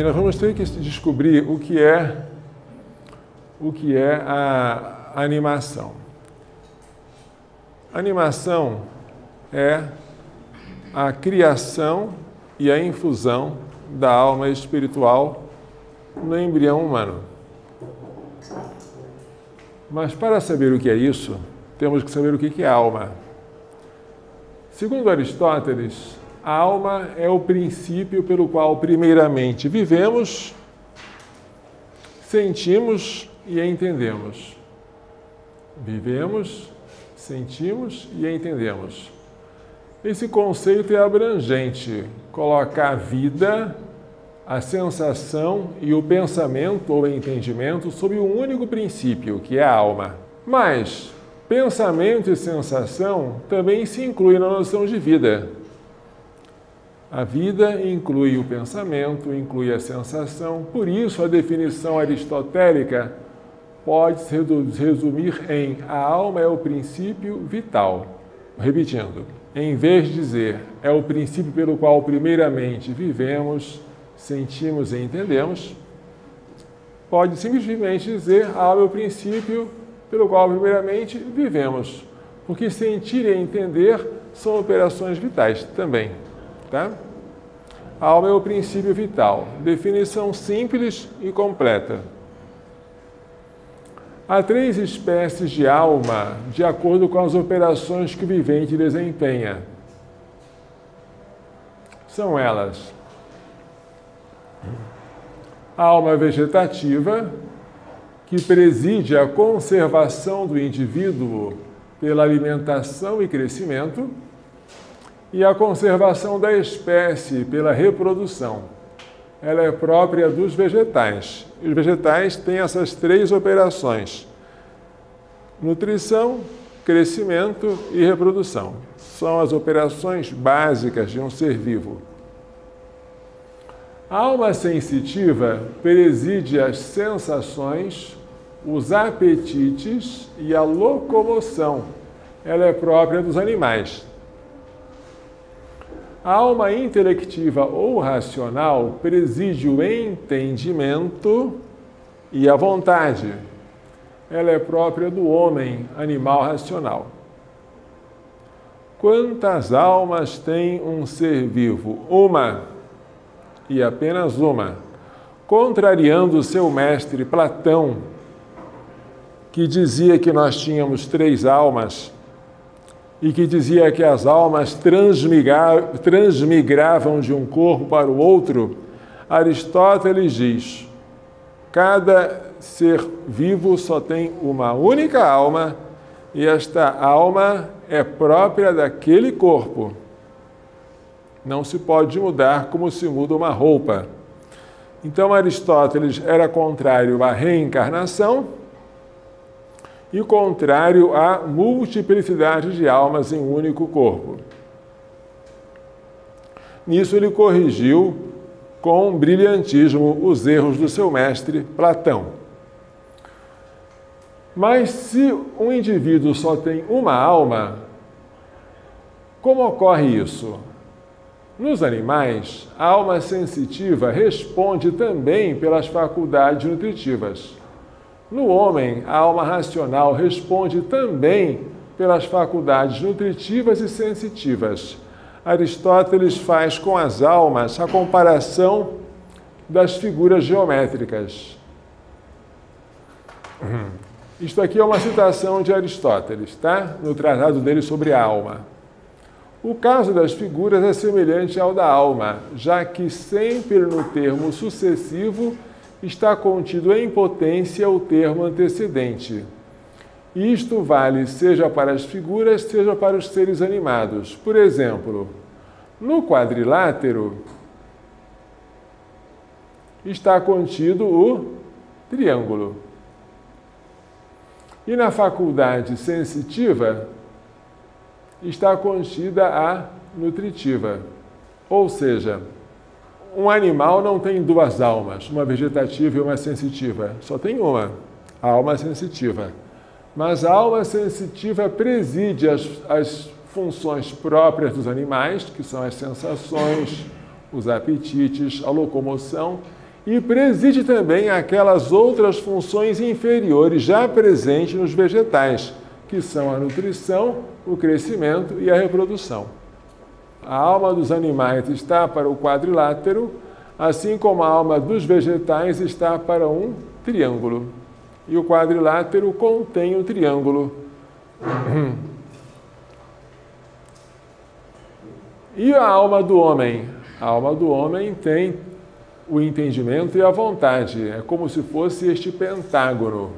Bem, nós vamos ter que descobrir o que é a animação. A animação é a criação e a infusão da alma espiritual no embrião humano. Mas para saber o que é isso, temos que saber o que é alma. Segundo Aristóteles, a alma é o princípio pelo qual primeiramente vivemos, sentimos e entendemos. Vivemos, sentimos e entendemos. Esse conceito é abrangente, coloca a vida, a sensação e o pensamento ou entendimento sob um único princípio, que é a alma. Mas pensamento e sensação também se incluem na noção de vida. A vida inclui o pensamento, inclui a sensação, por isso a definição aristotélica pode se resumir em a alma é o princípio vital. Repetindo, em vez de dizer é o princípio pelo qual primeiramente vivemos, sentimos e entendemos, pode simplesmente dizer a alma é o princípio pelo qual primeiramente vivemos, porque sentir e entender são operações vitais também. Tá? A alma é o princípio vital. Definição simples e completa. Há 3 espécies de alma, de acordo com as operações que o vivente desempenha. São elas: a alma vegetativa, que preside a conservação do indivíduo pela alimentação e crescimento, e a conservação da espécie pela reprodução. Ela é própria dos vegetais. Os vegetais têm essas 3 operações: nutrição, crescimento e reprodução. São as operações básicas de um ser vivo. A alma sensitiva preside as sensações, os apetites e a locomoção. Ela é própria dos animais. A alma intelectiva ou racional preside o entendimento e a vontade. Ela é própria do homem, animal racional. Quantas almas tem um ser vivo? Uma, e apenas uma. Contrariando seu mestre Platão, que dizia que nós tínhamos 3 almas, e que dizia que as almas transmigravam de um corpo para o outro, Aristóteles diz: cada ser vivo só tem uma única alma, e esta alma é própria daquele corpo. Não se pode mudar como se muda uma roupa. Então Aristóteles era contrário à reencarnação e contrário à multiplicidade de almas em um único corpo. Nisso ele corrigiu com brilhantismo os erros do seu mestre Platão. Mas se um indivíduo só tem uma alma, como ocorre isso? Nos animais, a alma sensitiva responde também pelas faculdades nutritivas. No homem, a alma racional responde também pelas faculdades nutritivas e sensitivas. Aristóteles faz com as almas a comparação das figuras geométricas. Isto aqui é uma citação de Aristóteles, tá? No tratado dele sobre a alma. O caso das figuras é semelhante ao da alma, já que sempre no termo sucessivo está contido em potência o termo antecedente. Isto vale seja para as figuras, seja para os seres animados. Por exemplo, no quadrilátero está contido o triângulo. E na faculdade sensitiva está contida a nutritiva. Ou seja, um animal não tem 2 almas, uma vegetativa e uma sensitiva. Só tem uma, a alma sensitiva. Mas a alma sensitiva preside as funções próprias dos animais, que são as sensações, os apetites, a locomoção, e preside também aquelas outras funções inferiores já presentes nos vegetais, que são a nutrição, o crescimento e a reprodução. A alma dos animais está para o quadrilátero, assim como a alma dos vegetais está para um triângulo. E o quadrilátero contém o triângulo. E a alma do homem? A alma do homem tem o entendimento e a vontade. É como se fosse este pentágono,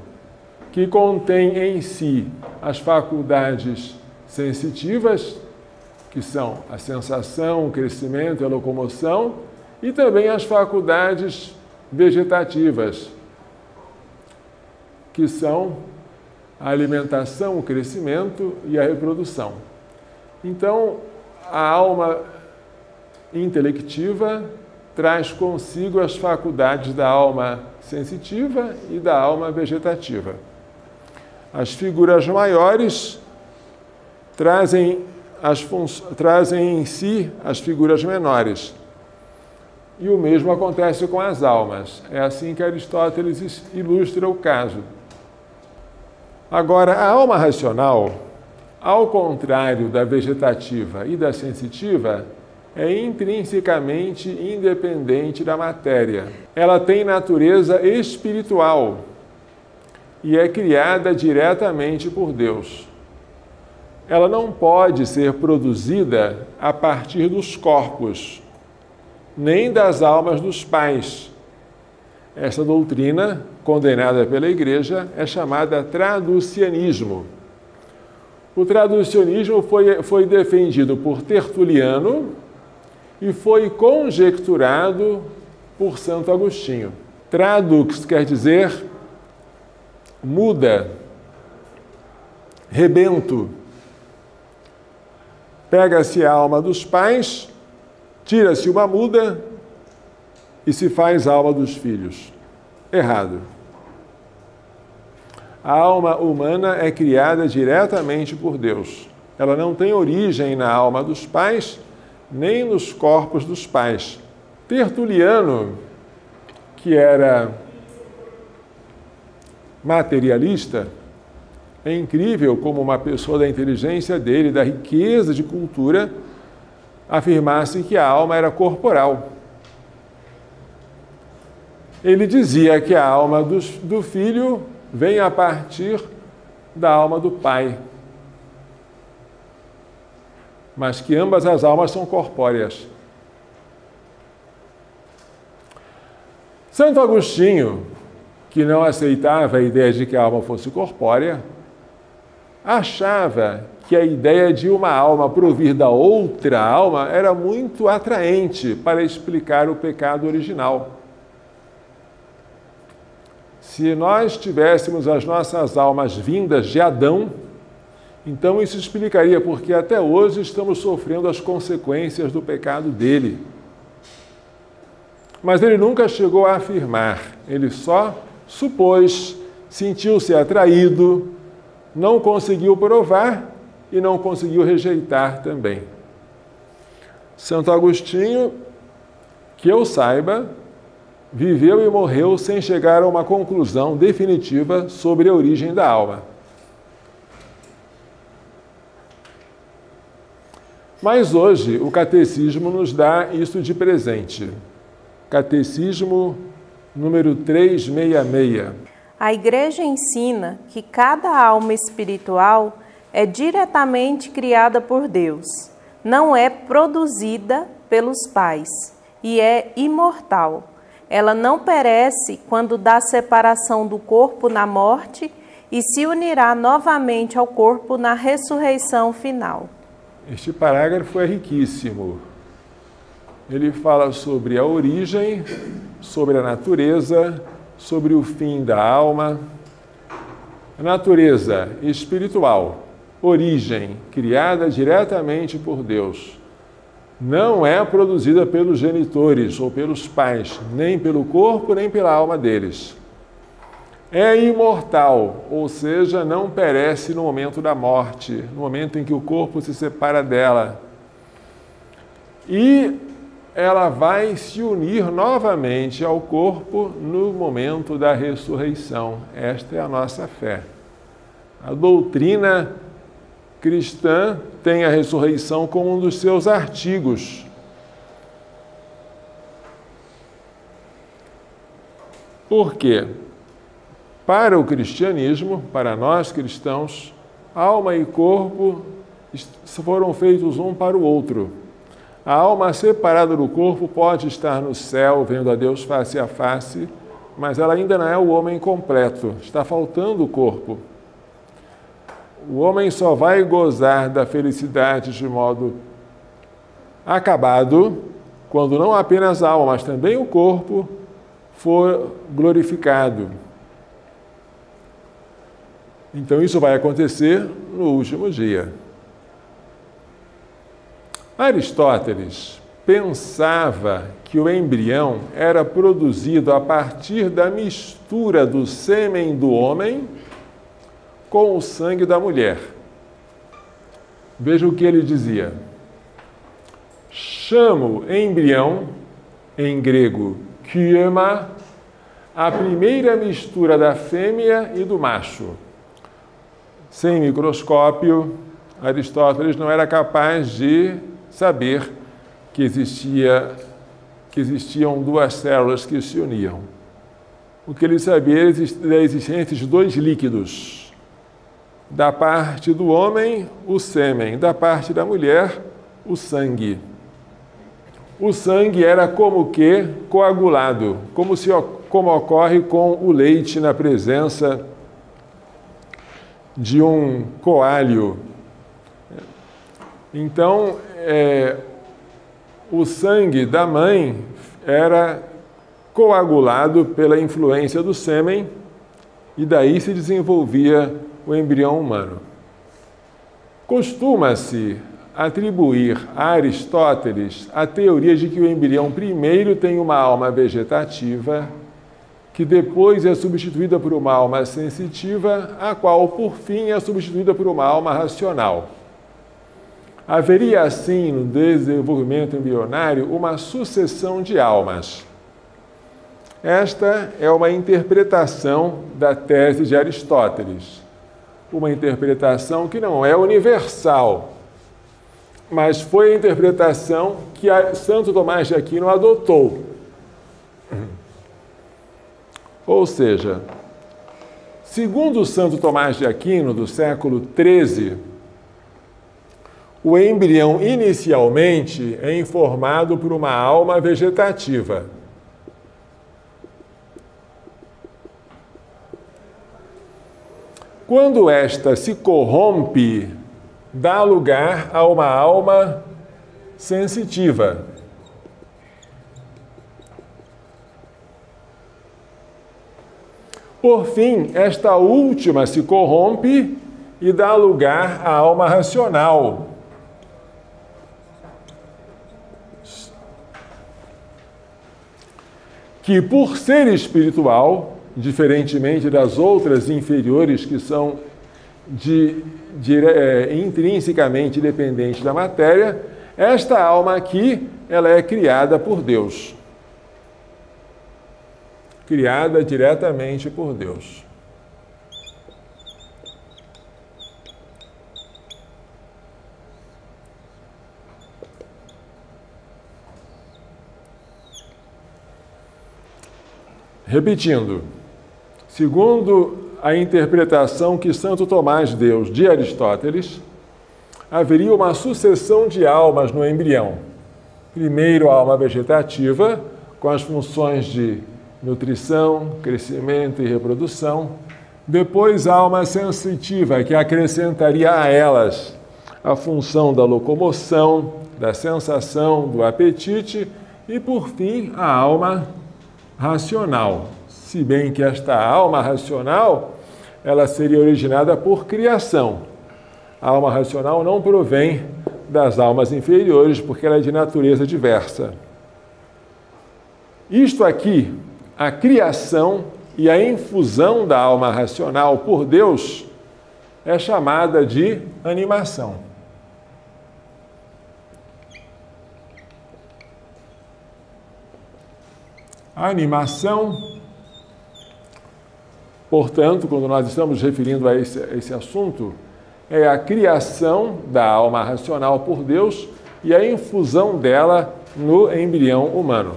que contém em si as faculdades sensitivas, que são a sensação, o crescimento e a locomoção, e também as faculdades vegetativas, que são a alimentação, o crescimento e a reprodução. Então, a alma intelectiva traz consigo as faculdades da alma sensitiva e da alma vegetativa. As figuras maiores trazem em si as figuras menores. E o mesmo acontece com as almas. É assim que Aristóteles ilustra o caso. Agora, a alma racional, ao contrário da vegetativa e da sensitiva, é intrinsecamente independente da matéria. Ela tem natureza espiritual e é criada diretamente por Deus. Ela não pode ser produzida a partir dos corpos, nem das almas dos pais. Essa doutrina, condenada pela Igreja, é chamada traducianismo. O traducianismo foi defendido por Tertuliano e foi conjecturado por Santo Agostinho. Tradux quer dizer muda, rebento. Pega-se a alma dos pais, tira-se uma muda e se faz alma dos filhos. Errado. A alma humana é criada diretamente por Deus. Ela não tem origem na alma dos pais, nem nos corpos dos pais. Tertuliano, que era materialista, é incrível como uma pessoa da inteligência dele, da riqueza de cultura, afirmasse que a alma era corporal. Ele dizia que a alma do filho vem a partir da alma do pai, mas que ambas as almas são corpóreas. Santo Agostinho, que não aceitava a ideia de que a alma fosse corpórea, achava que a ideia de uma alma provir da outra alma era muito atraente para explicar o pecado original. Se nós tivéssemos as nossas almas vindas de Adão, então isso explicaria porque até hoje estamos sofrendo as consequências do pecado dele. Mas ele nunca chegou a afirmar, ele só supôs, sentiu-se atraído, não conseguiu provar e não conseguiu rejeitar também. Santo Agostinho, que eu saiba, viveu e morreu sem chegar a uma conclusão definitiva sobre a origem da alma. Mas hoje o catecismo nos dá isso de presente. Catecismo número 366. A Igreja ensina que cada alma espiritual é diretamente criada por Deus, não é produzida pelos pais e é imortal. Ela não perece quando dá separação do corpo na morte e se unirá novamente ao corpo na ressurreição final. Este parágrafo é riquíssimo. Ele fala sobre a origem, sobre a natureza, sobre o fim da alma. A natureza espiritual, origem, criada diretamente por Deus, não é produzida pelos genitores ou pelos pais, nem pelo corpo, nem pela alma deles. É imortal, ou seja, não perece no momento da morte, no momento em que o corpo se separa dela. E ela vai se unir novamente ao corpo no momento da ressurreição. Esta é a nossa fé. A doutrina cristã tem a ressurreição como um dos seus artigos. Por quê? Para o cristianismo, para nós cristãos, alma e corpo foram feitos um para o outro. A alma separada do corpo pode estar no céu, vendo a Deus face a face, mas ela ainda não é o homem completo, está faltando o corpo. O homem só vai gozar da felicidade de modo acabado quando não apenas a alma, mas também o corpo for glorificado. Então isso vai acontecer no último dia. Aristóteles pensava que o embrião era produzido a partir da mistura do sêmen do homem com o sangue da mulher. Veja o que ele dizia. Chamo embrião, em grego, kyema, a primeira mistura da fêmea e do macho. Sem microscópio, Aristóteles não era capaz de saber que existiam duas células que se uniam. O que ele sabia era da existência de dois líquidos. Da parte do homem, o sêmen. Da parte da mulher, o sangue. O sangue era como que coagulado, como ocorre com o leite na presença de um coalho. Então, o sangue da mãe era coagulado pela influência do sêmen e daí se desenvolvia o embrião humano. Costuma-se atribuir a Aristóteles a teoria de que o embrião primeiro tem uma alma vegetativa, que depois é substituída por uma alma sensitiva, a qual, por fim, é substituída por uma alma racional. Haveria, assim, no desenvolvimento embrionário, uma sucessão de almas. Esta é uma interpretação da tese de Aristóteles. Uma interpretação que não é universal, mas foi a interpretação que Santo Tomás de Aquino adotou. Ou seja, segundo Santo Tomás de Aquino, do século XIII, o embrião inicialmente é informado por uma alma vegetativa. Quando esta se corrompe, dá lugar a uma alma sensitiva. Por fim, esta última se corrompe e dá lugar à alma racional. Que, por ser espiritual, diferentemente das outras inferiores que são intrinsecamente dependentes da matéria, esta alma aqui, ela é criada por Deus. Criada diretamente por Deus. Repetindo, segundo a interpretação que Santo Tomás deu de Aristóteles, haveria uma sucessão de almas no embrião. Primeiro, a alma vegetativa, com as funções de nutrição, crescimento e reprodução. Depois, a alma sensitiva, que acrescentaria a elas a função da locomoção, da sensação, do apetite. E, por fim, a alma racional. Se bem que esta alma racional, ela seria originada por criação. A alma racional não provém das almas inferiores, porque ela é de natureza diversa. Isto aqui, a criação e a infusão da alma racional por Deus, é chamada de animação. A animação, portanto, quando nós estamos referindo a esse assunto, é a criação da alma racional por Deus e a infusão dela no embrião humano.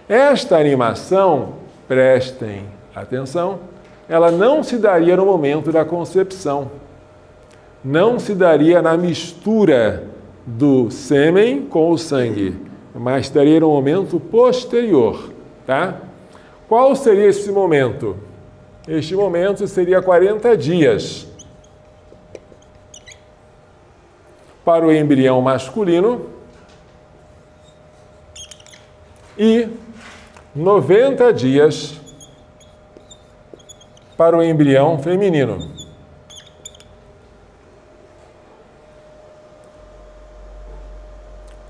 Esta animação, prestem atenção, ela não se daria no momento da concepção, não se daria na mistura do sêmen com o sangue, mas daria no momento posterior, tá? Qual seria esse momento? Este momento seria 40 dias para o embrião masculino e 90 dias para o embrião feminino.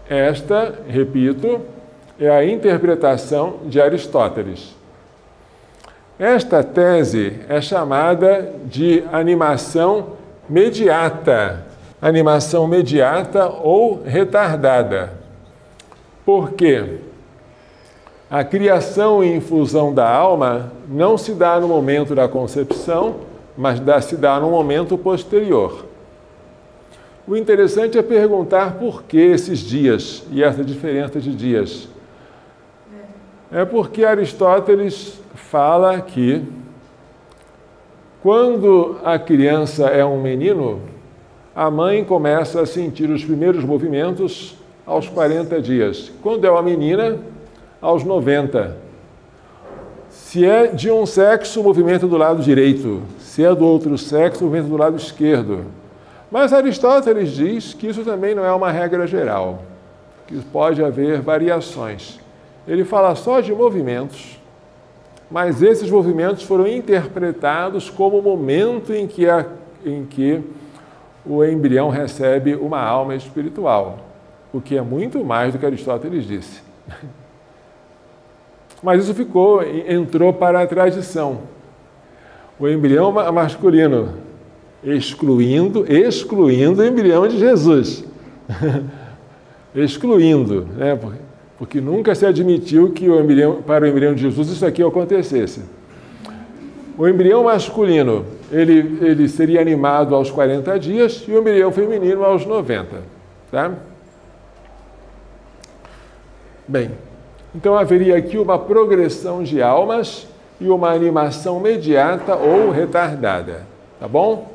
Esta, repito, é a interpretação de Aristóteles. Esta tese é chamada de animação mediata ou retardada. Por quê? A criação e infusão da alma não se dá no momento da concepção, mas se dá no momento posterior. O interessante é perguntar por que esses dias e essa diferença de dias. É porque Aristóteles fala que quando a criança é um menino, a mãe começa a sentir os primeiros movimentos aos 40 dias. Quando é uma menina, aos 90. Se é de um sexo, o movimento do lado direito. Se é do outro sexo, o movimento do lado esquerdo. Mas Aristóteles diz que isso também não é uma regra geral, que pode haver variações. Ele fala só de movimentos, mas esses movimentos foram interpretados como o momento em que o embrião recebe uma alma espiritual, o que é muito mais do que Aristóteles disse. Mas isso entrou para a tradição. O embrião masculino, excluindo o embrião de Jesus. Excluindo, né? Porque nunca se admitiu que para o embrião de Jesus isso aqui acontecesse. O embrião masculino, ele seria animado aos 40 dias e o embrião feminino aos 90. Tá? Bem, então haveria aqui uma progressão de almas e uma animação mediata ou retardada. Tá bom?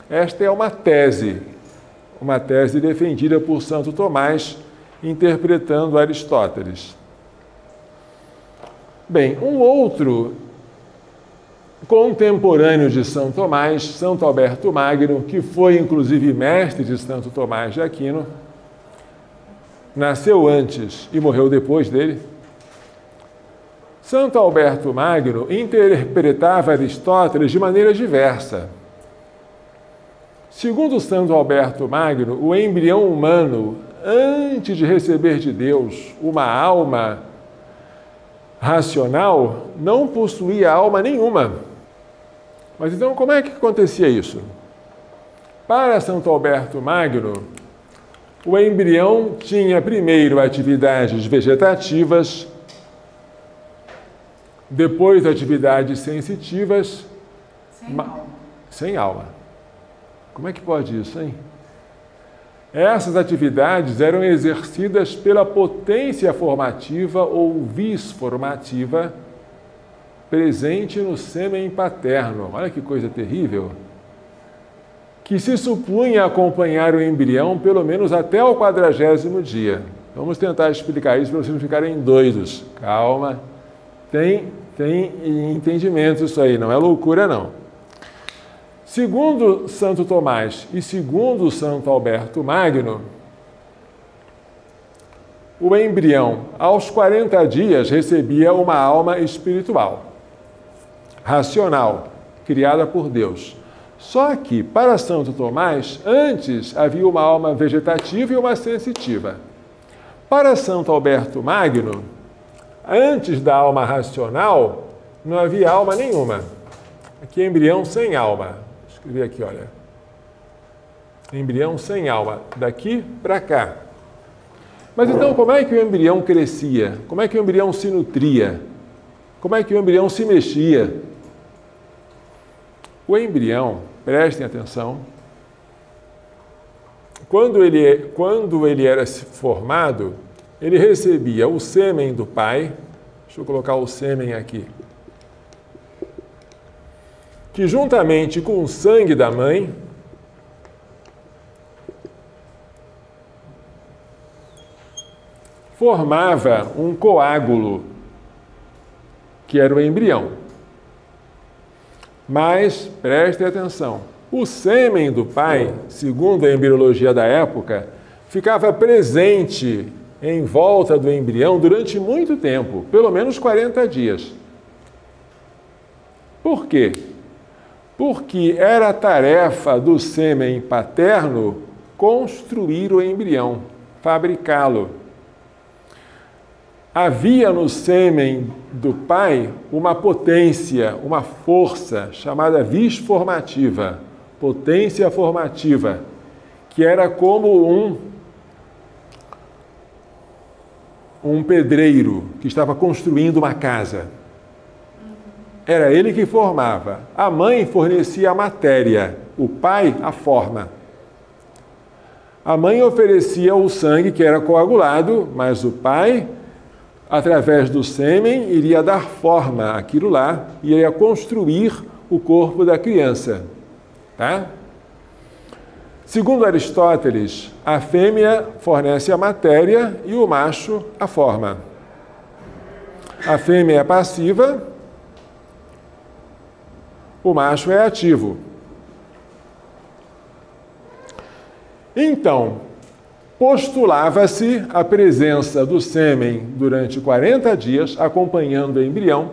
Esta é uma tese defendida por Santo Tomás, interpretando Aristóteles. Bem, um outro contemporâneo de São Tomás, Santo Alberto Magno, que foi inclusive mestre de Santo Tomás de Aquino, nasceu antes e morreu depois dele. Santo Alberto Magno interpretava Aristóteles de maneira diversa. Segundo Santo Alberto Magno, o embrião humano, antes de receber de Deus uma alma racional, não possuía alma nenhuma. Mas então, como é que acontecia isso? Para Santo Alberto Magno, o embrião tinha primeiro atividades vegetativas, depois atividades sensitivas, sem alma. Como é que pode isso, hein? Essas atividades eram exercidas pela potência formativa ou vis formativa presente no sêmen paterno. Olha que coisa terrível! Que se supunha acompanhar o embrião pelo menos até o 40º dia. Vamos tentar explicar isso para vocês não ficarem doidos. Calma, tem entendimento isso aí, não é loucura não. Segundo Santo Tomás e segundo Santo Alberto Magno, o embrião, aos 40 dias, recebia uma alma espiritual, racional, criada por Deus. Só que, para Santo Tomás, antes havia uma alma vegetativa e uma sensitiva. Para Santo Alberto Magno, antes da alma racional, não havia alma nenhuma. Aqui é embrião sem alma. Escrevi aqui, olha. Embrião sem alma, daqui para cá. Mas então, como é que o embrião crescia? Como é que o embrião se nutria? Como é que o embrião se mexia? O embrião, prestem atenção, quando ele era formado, ele recebia o sêmen do pai, deixa eu colocar o sêmen aqui, que juntamente com o sangue da mãe, formava um coágulo, que era o embrião. Mas, prestem atenção, o sêmen do pai, segundo a embriologia da época, ficava presente em volta do embrião durante muito tempo, pelo menos 40 dias. Por quê? Porque era tarefa do sêmen paterno construir o embrião, fabricá-lo. Havia no sêmen do pai uma potência, uma força chamada vis formativa, potência formativa, que era como um pedreiro que estava construindo uma casa. Era ele que formava. A mãe fornecia a matéria, o pai a forma. A mãe oferecia o sangue que era coagulado, mas o pai, através do sêmen, iria dar forma àquilo lá e iria construir o corpo da criança. Tá? Segundo Aristóteles, a fêmea fornece a matéria e o macho a forma. A fêmea é passiva, o macho é ativo. Então, postulava-se a presença do sêmen durante 40 dias, acompanhando o embrião,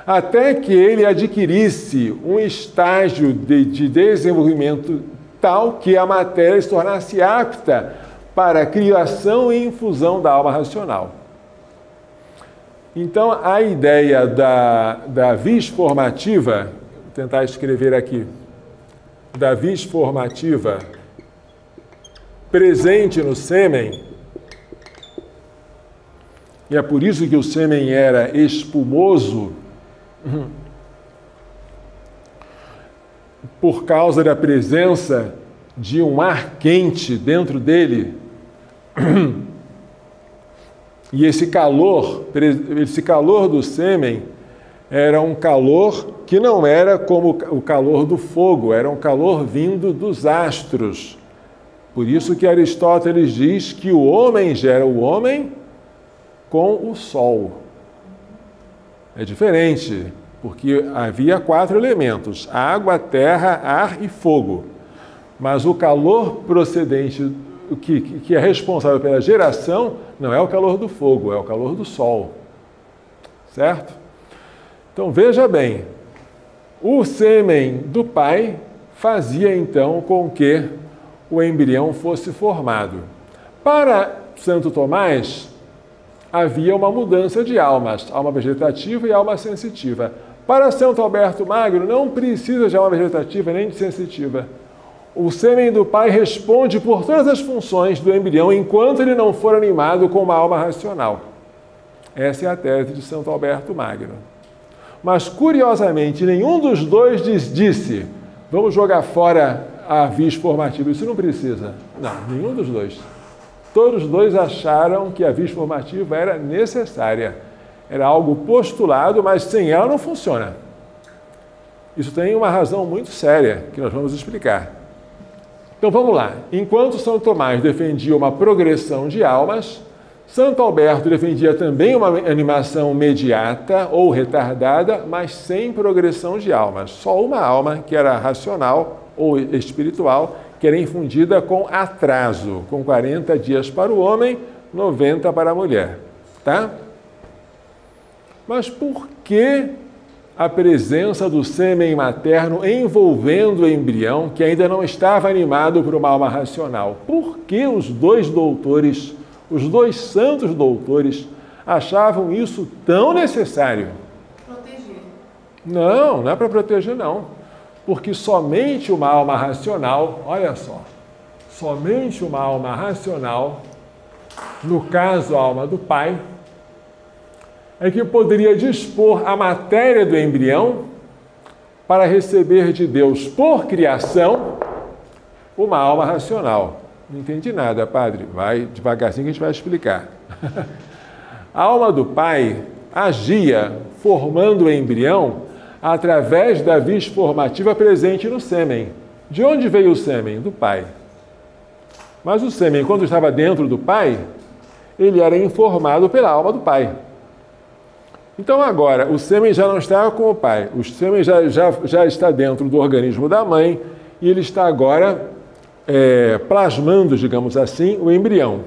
até que ele adquirisse um estágio de desenvolvimento tal que a matéria se tornasse apta para a criação e infusão da alma racional. Então, a ideia da vis formativa, vou tentar escrever aqui, da vis formativa presente no sêmen, e é por isso que o sêmen era espumoso, por causa da presença de um ar quente dentro dele. E esse calor do sêmen era um calor que não era como o calor do fogo, era um calor vindo dos astros. Por isso que Aristóteles diz que o homem gera o homem com o sol. É diferente, porque havia 4 elementos: água, terra, ar e fogo. Mas o calor procedente, que é responsável pela geração, não é o calor do fogo, é o calor do sol. Certo? Então, veja bem, o sêmen do pai fazia então com que o embrião fosse formado. Para Santo Tomás, havia uma mudança de almas, alma vegetativa e alma sensitiva. Para Santo Alberto Magno, não precisa de alma vegetativa nem de sensitiva. O sêmen do pai responde por todas as funções do embrião enquanto ele não for animado com uma alma racional. Essa é a tese de Santo Alberto Magno. Mas, curiosamente, nenhum dos dois disse: vamos jogar fora a vis formativa. Isso não precisa. Não, nenhum dos dois. Todos os dois acharam que a vis formativa era necessária. Era algo postulado, mas sem ela não funciona. Isso tem uma razão muito séria, que nós vamos explicar. Então vamos lá. Enquanto São Tomás defendia uma progressão de almas, Santo Alberto defendia também uma animação imediata ou retardada, mas sem progressão de almas. Só uma alma, que era racional ou espiritual, que era infundida com atraso, com 40 dias para o homem, 90 para a mulher. Tá? Mas por que a presença do sêmen materno envolvendo o embrião, que ainda não estava animado por uma alma racional? Por que os dois doutores, os dois santos doutores, achavam isso tão necessário? Proteger. Não é para proteger, não. Porque somente uma alma racional, olha só, somente uma alma racional, no caso a alma do pai, é que poderia dispor a matéria do embrião para receber de Deus por criação uma alma racional. Não entendi nada, padre. Vai devagarzinho que a gente vai explicar. A alma do pai agia formando o embrião através da vis formativa presente no sêmen. De onde veio o sêmen? Do pai. Mas o sêmen, quando estava dentro do pai, ele era informado pela alma do pai. Então agora, o sêmen já não está com o pai, o sêmen já está dentro do organismo da mãe e ele está agora plasmando, digamos assim, o embrião.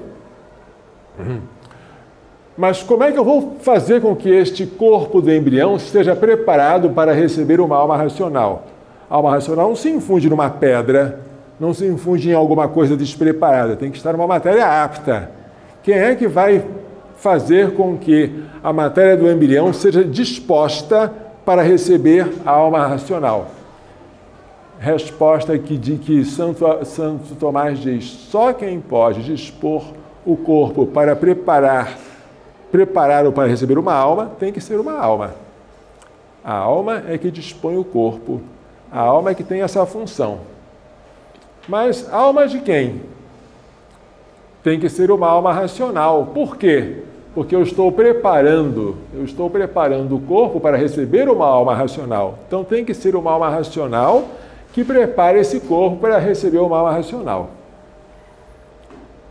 Mas como é que eu vou fazer com que este corpo do embrião esteja preparado para receber uma alma racional? A alma racional não se infunde numa pedra, não se infunde em alguma coisa despreparada, tem que estar numa matéria apta. Quem é que vai fazer com que a matéria do embrião seja disposta para receber a alma racional? Resposta que Santo Tomás diz: só quem pode dispor o corpo para prepará-lo para receber uma alma, tem que ser uma alma. A alma é que dispõe o corpo, a alma é que tem essa função. Mas alma de quem? Tem que ser uma alma racional. Por quê? Porque eu estou preparando o corpo para receber uma alma racional. Então tem que ser uma alma racional que prepare esse corpo para receber uma alma racional.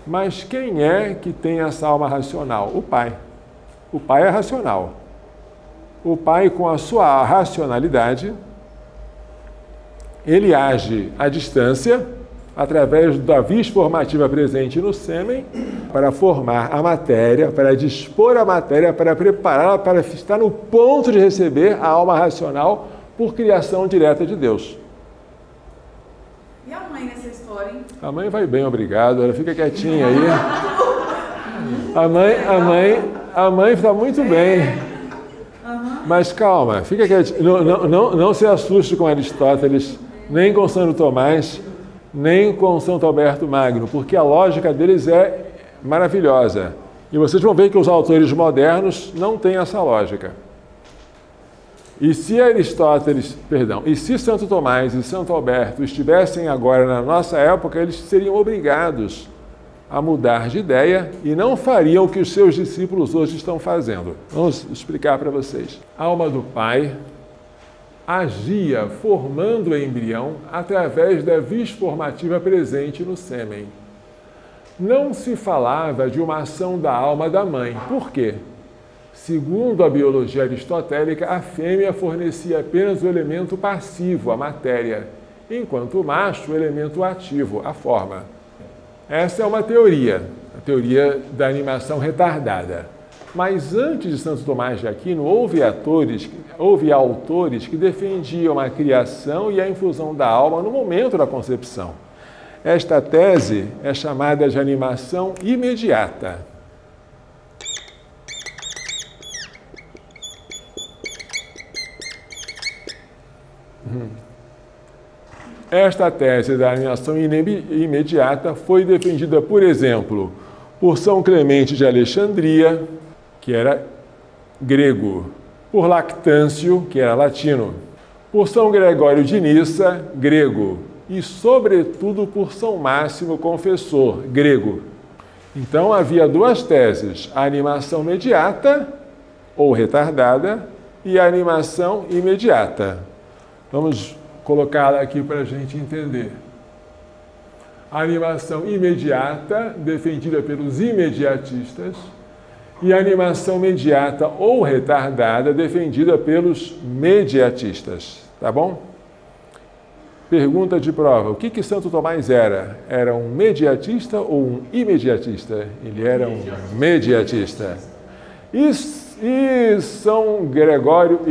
Mas quem é que tem essa alma racional? O pai. O pai é racional. O pai, com a sua racionalidade, ele age à distância, através da vis formativa presente no sêmen, para formar a matéria, para dispor a matéria, para prepará-la para estar no ponto de receber a alma racional por criação direta de Deus. E a mãe nessa história, hein? A mãe vai bem, obrigado. Ela fica quietinha aí. A mãe está muito bem. Mas calma, fica quietinha. Não se assuste com Aristóteles, nem com Santo Tomás, nem com Santo Alberto Magno, porque a lógica deles é maravilhosa. E vocês vão ver que os autores modernos não têm essa lógica. E se Santo Tomás e Santo Alberto estivessem agora na nossa época, eles seriam obrigados a mudar de ideia e não fariam o que os seus discípulos hoje estão fazendo. Vamos explicar para vocês. A alma do pai agia formando o embrião através da vis formativa presente no sêmen. Não se falava de uma ação da alma da mãe. Por quê? Segundo a biologia aristotélica, a fêmea fornecia apenas o elemento passivo, a matéria, enquanto o macho o elemento ativo, a forma. Essa é uma teoria, a teoria da animação retardada. Mas antes de Santo Tomás de Aquino, houve autores que defendiam a criação e a infusão da alma no momento da concepção. Esta tese é chamada de animação imediata. Esta tese da animação imediata foi defendida, por exemplo, por São Clemente de Alexandria, que era grego, por Lactâncio, que era latino, por São Gregório de Nissa, grego, e, sobretudo, por São Máximo Confessor, grego. Então, havia duas teses, a animação mediata, ou retardada, e a animação imediata. Vamos colocá-la aqui para a gente entender. A animação imediata, defendida pelos imediatistas, e a animação mediata ou retardada, defendida pelos mediatistas. Tá bom? Pergunta de prova. O que Santo Tomás era? Era um mediatista ou um imediatista? Ele era um mediatista. E São Gregório,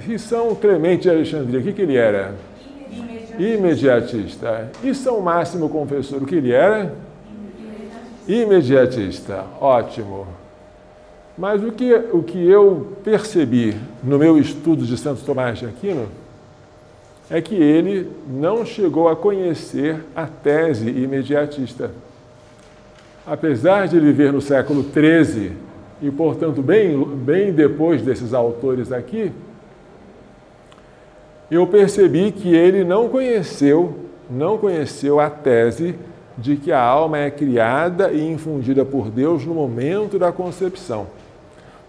e São Clemente de Alexandria, o que ele era? Imediatista. E São Máximo Confessor, o que ele era? Imediatista. Ótimo. Mas o que eu percebi no meu estudo de Santo Tomás de Aquino é que ele não chegou a conhecer a tese imediatista. Apesar de ele viver no século XIII, e portanto bem depois desses autores aqui, eu percebi que ele não conheceu a tese de que a alma é criada e infundida por Deus no momento da concepção.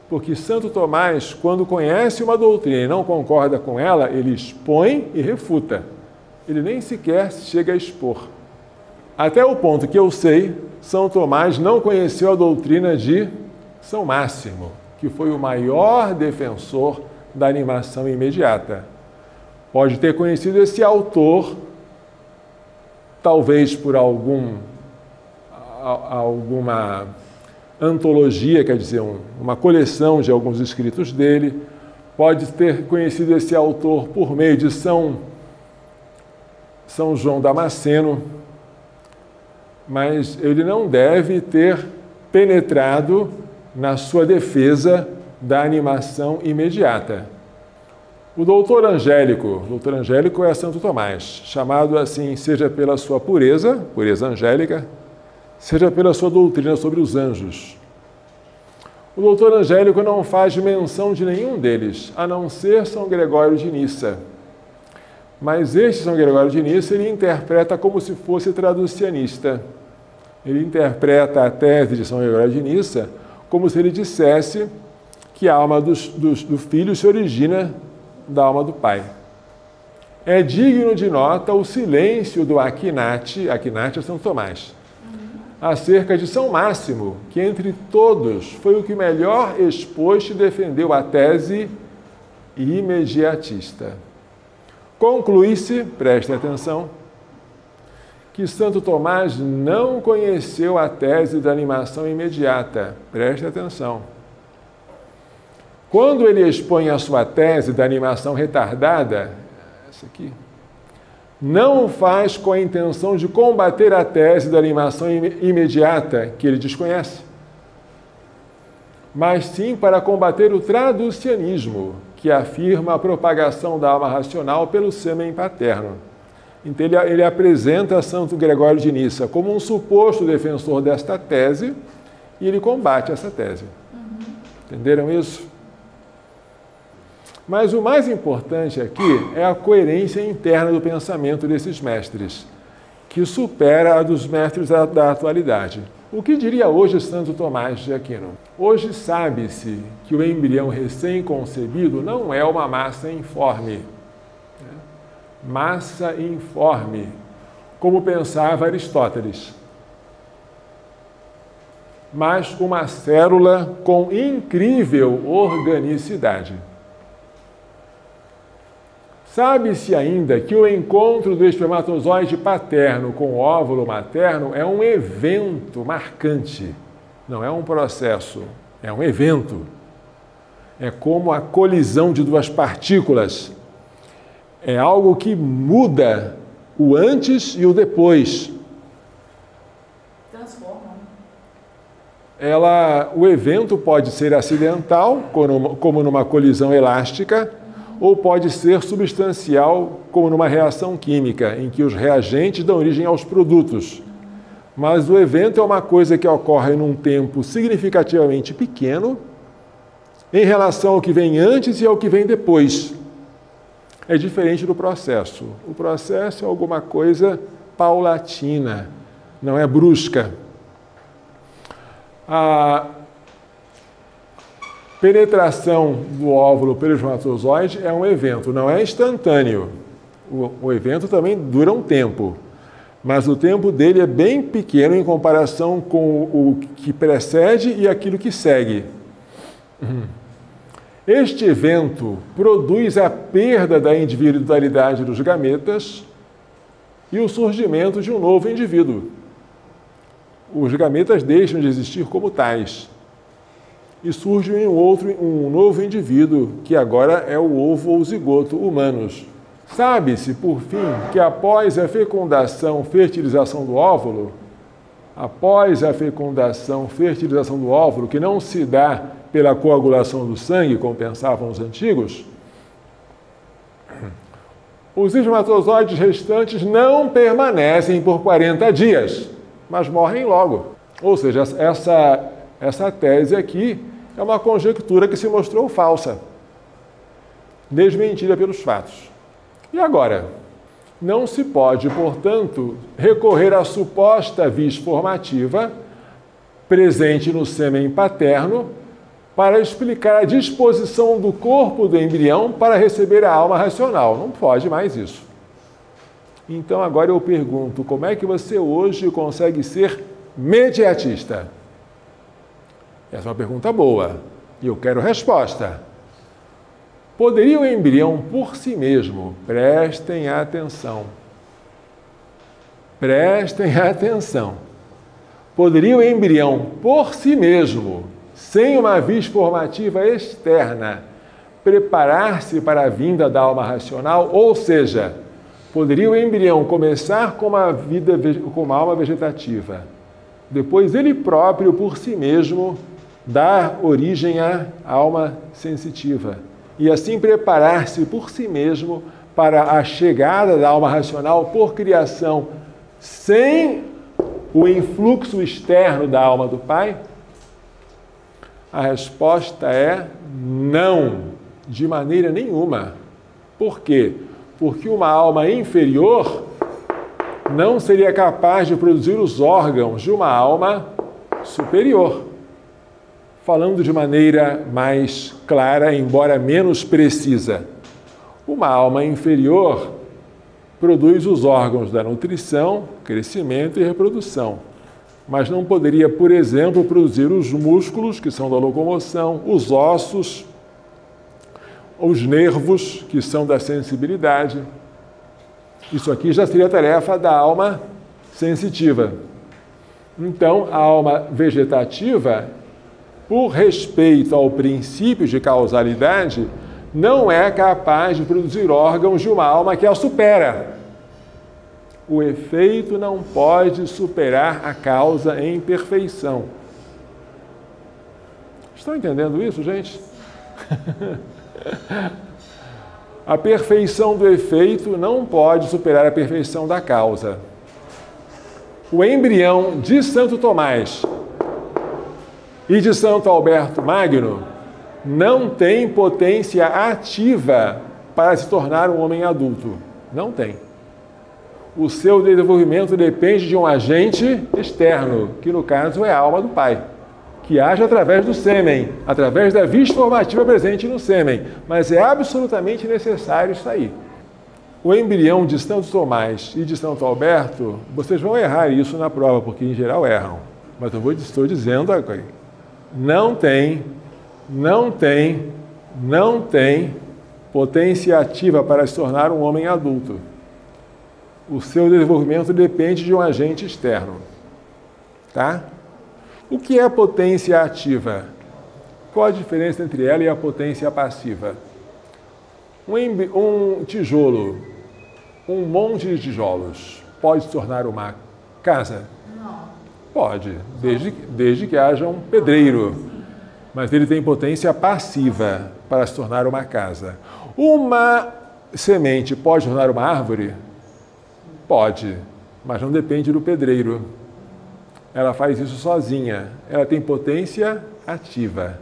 Porque Santo Tomás, quando conhece uma doutrina e não concorda com ela, ele expõe e refuta. Ele nem sequer chega a expor. Até o ponto que eu sei, São Tomás não conheceu a doutrina de São Máximo, que foi o maior defensor da animação imediata. Pode ter conhecido esse autor, talvez por alguma antologia, quer dizer, uma coleção de alguns escritos dele. Pode ter conhecido esse autor por meio de São João Damasceno, mas ele não deve ter penetrado na sua defesa da animação imediata. O doutor Angélico é Santo Tomás, chamado assim, seja pela sua pureza angélica, seja pela sua doutrina sobre os anjos. O doutor Angélico não faz menção de nenhum deles, a não ser São Gregório de Nissa. Mas este São Gregório de Nissa, ele interpreta como se fosse traducianista. Ele interpreta a tese de São Gregório de Nissa como se ele dissesse que a alma do filho se origina da alma do pai. É digno de nota o silêncio do Aquinate é São Tomás, acerca de São Máximo, que entre todos foi o que melhor expôs e defendeu a tese imediatista. Conclui-se, prestem atenção, que Santo Tomás não conheceu a tese da animação imediata. Prestem atenção. Quando ele expõe a sua tese da animação retardada, essa aqui, não o faz com a intenção de combater a tese da animação imediata, que ele desconhece, mas sim para combater o traducianismo, que afirma a propagação da alma racional pelo sêmen paterno. Então ele apresenta Santo Gregório de Nissa como um suposto defensor desta tese e ele combate essa tese. Entenderam isso? Mas o mais importante aqui é a coerência interna do pensamento desses mestres, que supera a dos mestres da atualidade. O que diria hoje Santo Tomás de Aquino? Hoje sabe-se que o embrião recém-concebido não é uma massa informe. Massa informe, como pensava Aristóteles, mas uma célula com incrível organicidade. Sabe-se ainda que o encontro do espermatozoide paterno com o óvulo materno é um evento marcante, não é um processo, é um evento. É como a colisão de duas partículas. É algo que muda o antes e o depois. Transforma. O evento pode ser acidental, como numa colisão elástica, ou pode ser substancial, como numa reação química, em que os reagentes dão origem aos produtos. Mas o evento é uma coisa que ocorre num tempo significativamente pequeno, em relação ao que vem antes e ao que vem depois. É diferente do processo. O processo é alguma coisa paulatina, não é brusca. A penetração do óvulo pelo espermatozoide é um evento, não é instantâneo. O evento também dura um tempo, mas o tempo dele é bem pequeno em comparação com o que precede e aquilo que segue. Este evento produz a perda da individualidade dos gametas e o surgimento de um novo indivíduo. Os gametas deixam de existir como tais e surge um novo indivíduo, que agora é o ovo ou zigoto humanos. Sabe-se, por fim, que após a fecundação, fertilização do óvulo, que não se dá pela coagulação do sangue, como pensavam os antigos, Os espermatozoides restantes não permanecem por 40 dias, mas morrem logo. Ou seja, essa tese aqui é uma conjectura que se mostrou falsa, desmentida pelos fatos. E agora? Não se pode, portanto, recorrer à suposta vis formativa presente no sêmen paterno para explicar a disposição do corpo do embrião para receber a alma racional. Não pode mais isso. Então agora eu pergunto, como é que você hoje consegue ser mediatista? Essa é uma pergunta boa e eu quero resposta. Poderia o embrião por si mesmo, prestem atenção, poderia o embrião por si mesmo, sem uma vis formativa externa, preparar-se para a vinda da alma racional? Ou seja, poderia o embrião começar com uma alma vegetativa, depois ele próprio, por si mesmo, dar origem à alma sensitiva, e assim preparar-se por si mesmo para a chegada da alma racional por criação, sem o influxo externo da alma do pai? A resposta é não, de maneira nenhuma. Por quê? Porque uma alma inferior não seria capaz de produzir os órgãos de uma alma superior. Falando de maneira mais clara, embora menos precisa, uma alma inferior produz os órgãos da nutrição, crescimento e reprodução, mas não poderia, por exemplo, produzir os músculos, que são da locomoção, os ossos, os nervos, que são da sensibilidade. Isso aqui já seria tarefa da alma sensitiva. Então, a alma vegetativa, por respeito ao princípio de causalidade, não é capaz de produzir órgãos de uma alma que a supera. O efeito não pode superar a causa em perfeição. Estão entendendo isso, gente? A perfeição do efeito não pode superar a perfeição da causa. O embrião de Santo Tomás e de Santo Alberto Magno não tem potência ativa para se tornar um homem adulto. Não tem. O seu desenvolvimento depende de um agente externo, que no caso é a alma do pai, que age através do sêmen, através da vis formativa presente no sêmen, mas é absolutamente necessário isso aí. O embrião de Santo Tomás e de Santo Alberto, vocês vão errar isso na prova, porque em geral erram, mas estou dizendo agora, não tem potência ativa para se tornar um homem adulto. O seu desenvolvimento depende de um agente externo. Tá? O que é potência ativa? Qual a diferença entre ela e a potência passiva? Um tijolo, um monte de tijolos, pode se tornar uma casa? Não. Pode, desde que haja um pedreiro. Mas ele tem potência passiva para se tornar uma casa. Uma semente pode tornar uma árvore? Pode, mas não depende do pedreiro. Ela faz isso sozinha. Ela tem potência ativa.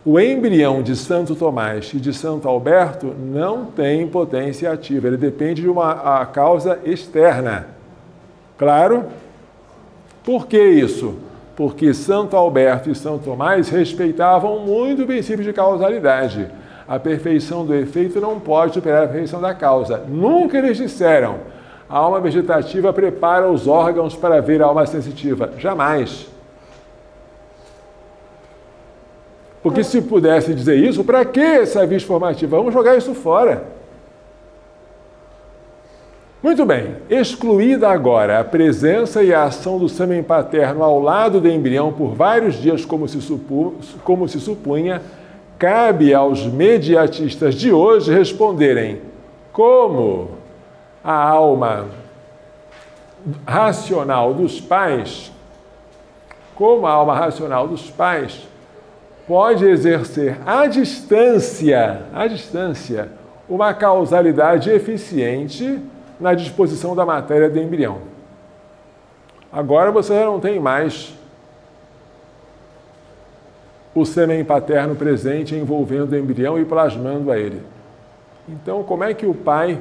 O embrião de Santo Tomás e de Santo Alberto não tem potência ativa. Ele depende de uma causa externa. Claro? Por que isso? Porque Santo Alberto e Santo Tomás respeitavam muito o princípio de causalidade. A perfeição do efeito não pode superar a perfeição da causa. Nunca eles disseram: a alma vegetativa prepara os órgãos para ver a alma sensitiva. Jamais. Porque se pudesse dizer isso, para que essa vis formativa? Vamos jogar isso fora. Muito bem, excluída agora a presença e a ação do sêmen paterno ao lado do embrião por vários dias, como se supunha, cabe aos mediatistas de hoje responderem como a alma racional dos pais, pode exercer à distância uma causalidade eficiente na disposição da matéria do embrião. Agora você já não tem mais o sêmen paterno presente envolvendo o embrião e plasmando a ele. Então, como é que o pai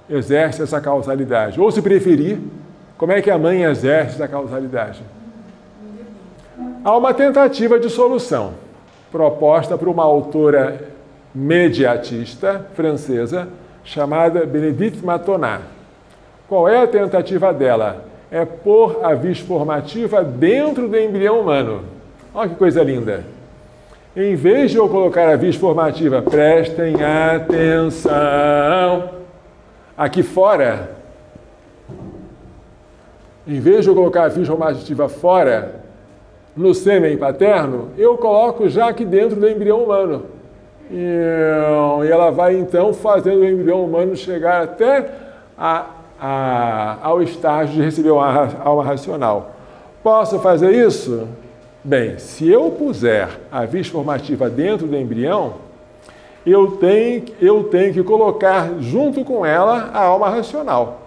exerce essa causalidade? Ou, se preferir, como é que a mãe exerce essa causalidade? Há uma tentativa de solução proposta por uma autora mediatista francesa chamada Bénédicte Matonat. Qual é a tentativa dela? É pôr a vis formativa dentro do embrião humano. Olha que coisa linda! Em vez de eu colocar a vis formativa, prestem atenção, aqui fora, em vez de eu colocar a vis formativa fora, no sêmen paterno, eu coloco já aqui dentro do embrião humano. E ela vai então fazendo o embrião humano chegar até ao estágio de receber uma alma racional. Posso fazer isso? Bem, se eu puser a vis formativa dentro do embrião, eu tenho que colocar junto com ela a alma racional.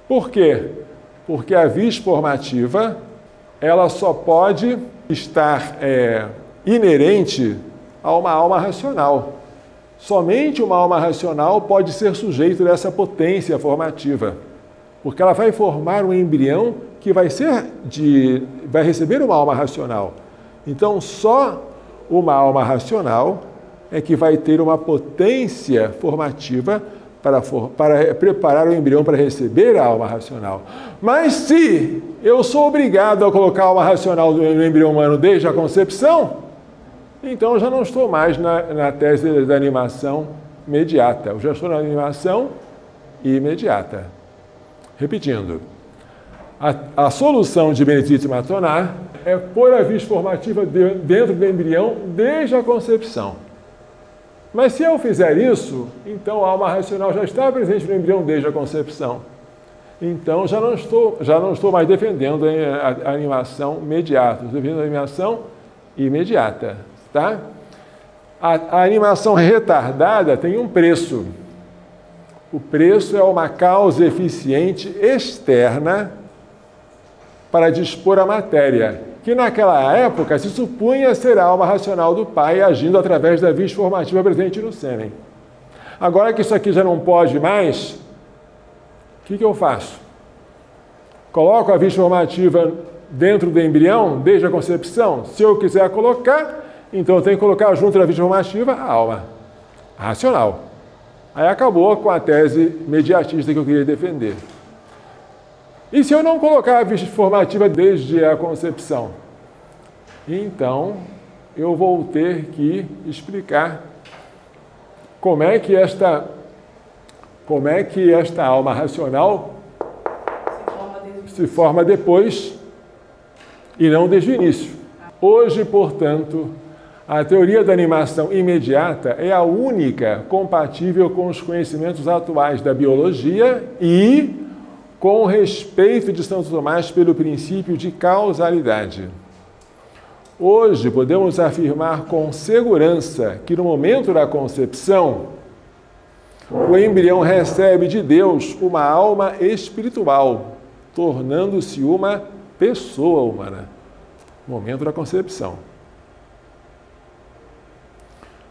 Por quê? Porque a vis formativa ela só pode estar inerente a uma alma racional. Somente uma alma racional pode ser sujeito dessa potência formativa, porque ela vai formar um embrião que vai receber uma alma racional. Então, só uma alma racional é que vai ter uma potência formativa para preparar o embrião para receber a alma racional. Mas se eu sou obrigado a colocar a alma racional no embrião humano desde a concepção, então eu já não estou mais na tese da animação mediata, eu já estou na animação imediata. Repetindo, a solução de Bénédicte Matonat é pôr a vis formativa dentro do embrião desde a concepção. Mas se eu fizer isso, então a alma racional já está presente no embrião desde a concepção. Então já não estou mais defendendo a animação mediata, estou defendendo a animação imediata. Tá? A animação retardada tem um preço. O preço é uma causa eficiente externa para dispor a matéria, que naquela época se supunha ser a alma racional do pai agindo através da vis formativa presente no sêmen. Agora que isso aqui já não pode mais, o que eu faço? Coloco a vis formativa dentro do embrião, desde a concepção? Se eu quiser colocar, então eu tenho que colocar junto da vis formativa a alma racional. Aí acabou com a tese mediatista que eu queria defender. E se eu não colocar a vis formativa desde a concepção? Então, eu vou ter que explicar como é que esta alma racional se forma depois e não desde o início. Hoje, portanto, a teoria da animação imediata é a única compatível com os conhecimentos atuais da biologia e com o respeito de Santo Tomás pelo princípio de causalidade. Hoje podemos afirmar com segurança que no momento da concepção, o embrião recebe de Deus uma alma espiritual, tornando-se uma pessoa humana. No momento da concepção.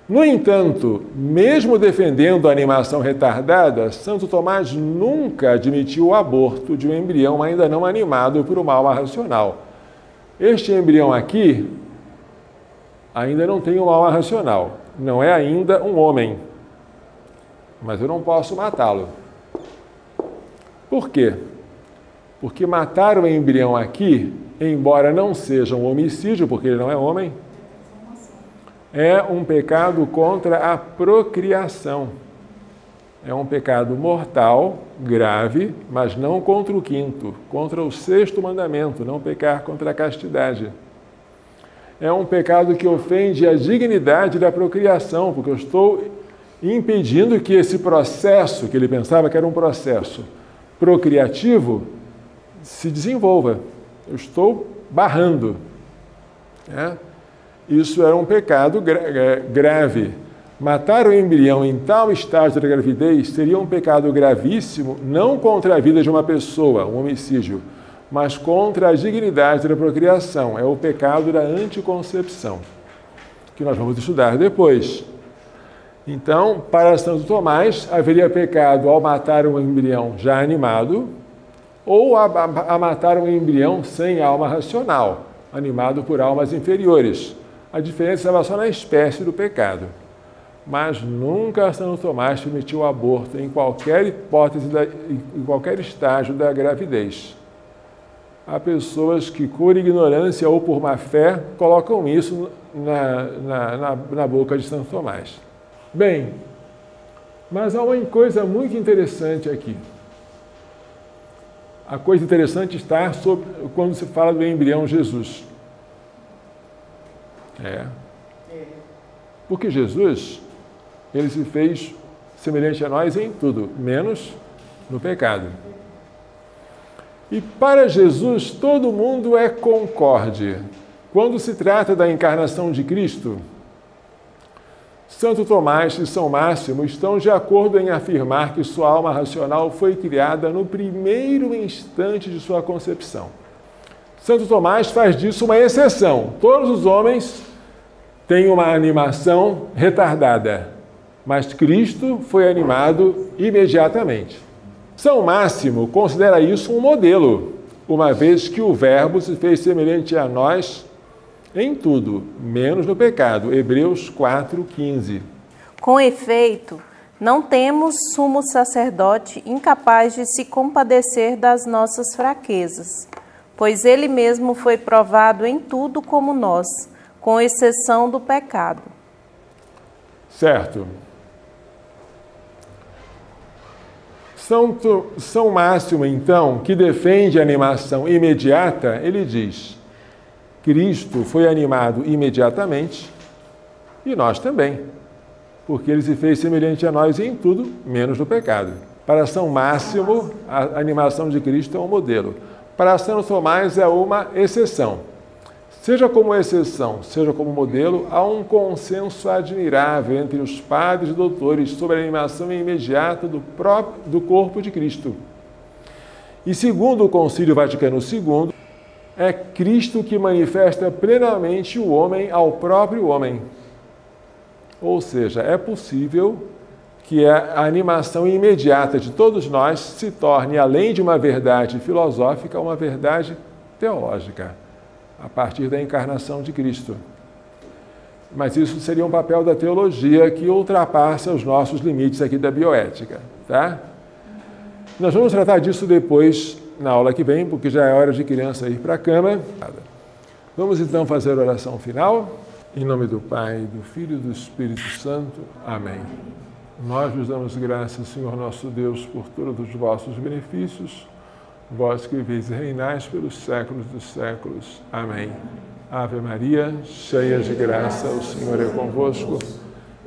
No entanto, mesmo defendendo a animação retardada, Santo Tomás nunca admitiu o aborto de um embrião ainda não animado por uma alma racional. Este embrião aqui ainda não tem uma alma racional, não é ainda um homem, mas eu não posso matá-lo. Por quê? Porque matar o embrião aqui, embora não seja um homicídio, porque ele não é homem, é um pecado contra a procriação. É um pecado mortal, grave, mas não contra o quinto, contra o sexto mandamento, não pecar contra a castidade. É um pecado que ofende a dignidade da procriação, porque eu estou impedindo que esse processo, que ele pensava que era um processo procriativo, se desenvolva. Eu estou barrando. Isso era um pecado grave. Matar o embrião em tal estágio da gravidez seria um pecado gravíssimo, não contra a vida de uma pessoa, um homicídio, mas contra a dignidade da procriação. É o pecado da anticoncepção, que nós vamos estudar depois. Então, para Santo Tomás, haveria pecado ao matar um embrião já animado ou a matar um embrião sem alma racional, animado por almas inferiores. A diferença estava só na espécie do pecado. Mas nunca Santo Tomás permitiu o aborto em qualquer hipótese, em qualquer estágio da gravidez. Há pessoas que, por ignorância ou por má fé, colocam isso na boca de Santo Tomás. Bem, mas há uma coisa muito interessante aqui. A coisa interessante está quando se fala do embrião Jesus. Porque Jesus, ele se fez semelhante a nós em tudo, menos no pecado. E para Jesus, todo mundo é concorde. Quando se trata da encarnação de Cristo, Santo Tomás e São Máximo estão de acordo em afirmar que sua alma racional foi criada no primeiro instante de sua concepção. Santo Tomás faz disso uma exceção. Todos os homens têm uma animação retardada, mas Cristo foi animado imediatamente. São Máximo considera isso um modelo, uma vez que o Verbo se fez semelhante a nós em tudo, menos no pecado. Hebreus 4:15. Com efeito, não temos sumo sacerdote incapaz de se compadecer das nossas fraquezas, pois ele mesmo foi provado em tudo como nós, com exceção do pecado. Certo. São Máximo, então, que defende a animação imediata, ele diz: Cristo foi animado imediatamente e nós também, porque ele se fez semelhante a nós em tudo, menos no pecado. Para São Máximo, a animação de Cristo é um modelo. Para Santo Tomás é uma exceção. Seja como exceção, seja como modelo, há um consenso admirável entre os padres e doutores sobre a animação imediata do corpo de Cristo. E segundo o Concílio Vaticano II, é Cristo que manifesta plenamente o homem ao próprio homem. Ou seja, é possível que a animação imediata de todos nós se torne, além de uma verdade filosófica, uma verdade teológica, a partir da encarnação de Cristo. Mas isso seria um papel da teologia que ultrapassa os nossos limites aqui da bioética, tá? Nós vamos tratar disso depois, na aula que vem, porque já é hora de criança ir para a cama. Vamos então fazer a oração final. Em nome do Pai, do Filho e do Espírito Santo. Amém. Nós vos damos graças, Senhor nosso Deus, por todos os vossos benefícios, vós que viveis e reinais pelos séculos dos séculos. Amém. Ave Maria, cheia de graça, o Senhor é convosco.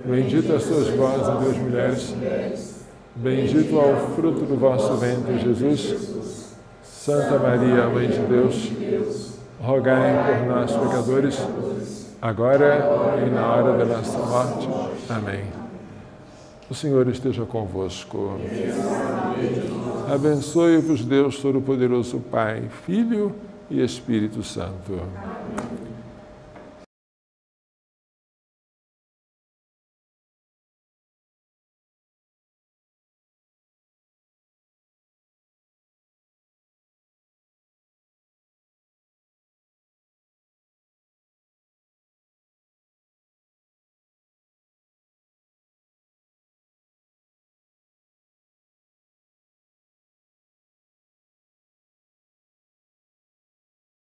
Bendita sois vós entre as mulheres, bendito é o fruto do vosso ventre, Jesus. Santa Maria, Mãe de Deus, rogai por nós, pecadores, agora e na hora da nossa morte. Amém. O Senhor esteja convosco. Abençoe-vos Deus Todo-Poderoso, Pai, Filho e Espírito Santo.